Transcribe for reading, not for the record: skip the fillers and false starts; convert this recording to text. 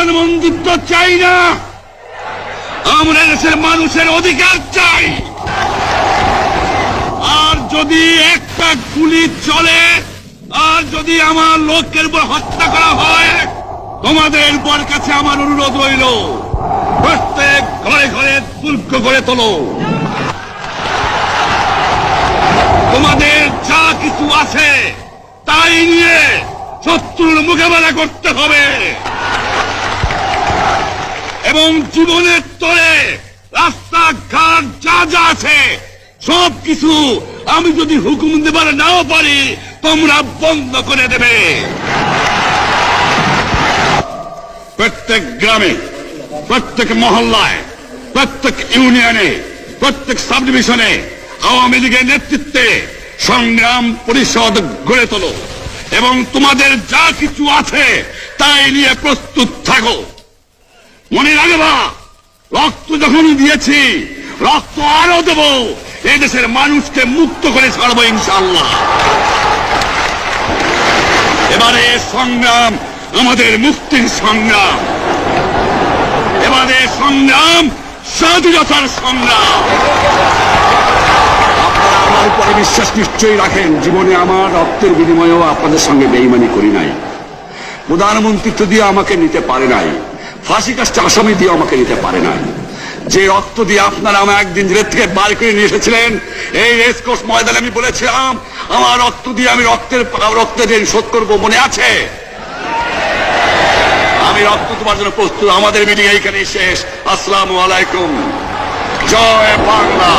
প্রধানমন্ত্রিত্ব চাই না, আমরা দেশের মানুষের অধিকার চাই। আর যদি একটা গুলি চলে, আর যদি আমার লোকের উপর হত্যা করা হয়, তোমাদের উপর কাছে আমার অনুরোধ রইল, প্রত্যেক ঘরে ঘরে দুর্গ গড়ে তোলো। তোমাদের যা কিছু আছে তাই নিয়ে শত্রুর মোকাবেলা করতে হবে, এবং জীবনের তরে রাস্তাঘাট যা যা আছে সবকিছু আমি যদি হুকুম দেবার নাও পারি, তোমরা বন্ধ করে দেবে। প্রত্যেক গ্রামে, প্রত্যেক মহল্লায়, প্রত্যেক ইউনিয়নে, প্রত্যেক সাব ডিভিশনে আওয়ামী লীগের নেতৃত্বে সংগ্রাম পরিষদ গড়ে তোলো, এবং তোমাদের যা কিছু আছে তাই নিয়ে প্রস্তুত থাকো। মনে রাখবা, রক্ত যখন দিয়েছি, রক্ত আরো দেব, এই দেশের মানুষকে মুক্ত করে ছাড়বো ইনশাআল্লাহ। এবারে সংগ্রাম আমাদের মুক্তির সংগ্রাম, এবারে সংগ্রাম স্বাধীনতার সংগ্রাম। আপনারা আমার উপরে বিশ্বাস নিশ্চয়ই রাখেন। জীবনে আমার রক্তের বিনিময়েও আপনাদের সঙ্গে বেইমানি করি নাই। প্রধানমন্ত্রিত্ব দিয়ে আমাকে নিতে পারে নাই, ফাঁসি কাস্টে আসামি দিয়ে আমাকে নিতে পারে নাই। যে রক্ত দিয়ে আপনারা আমার একদিন জেলের থেকে বার করে নিয়ে এসেছিলেন, এই রেসকোর্স ময়দানে আমি বলেছিলাম আমার রক্ত দিয়ে আমি রক্তের ঋণ শোধ করবো, মনে আছে? আমি রক্ত তোমার জন্য প্রস্তুত। আমাদের মিটিং এইখানেই শেষ। আসসালামু আলাইকুম। জয় বাংলা।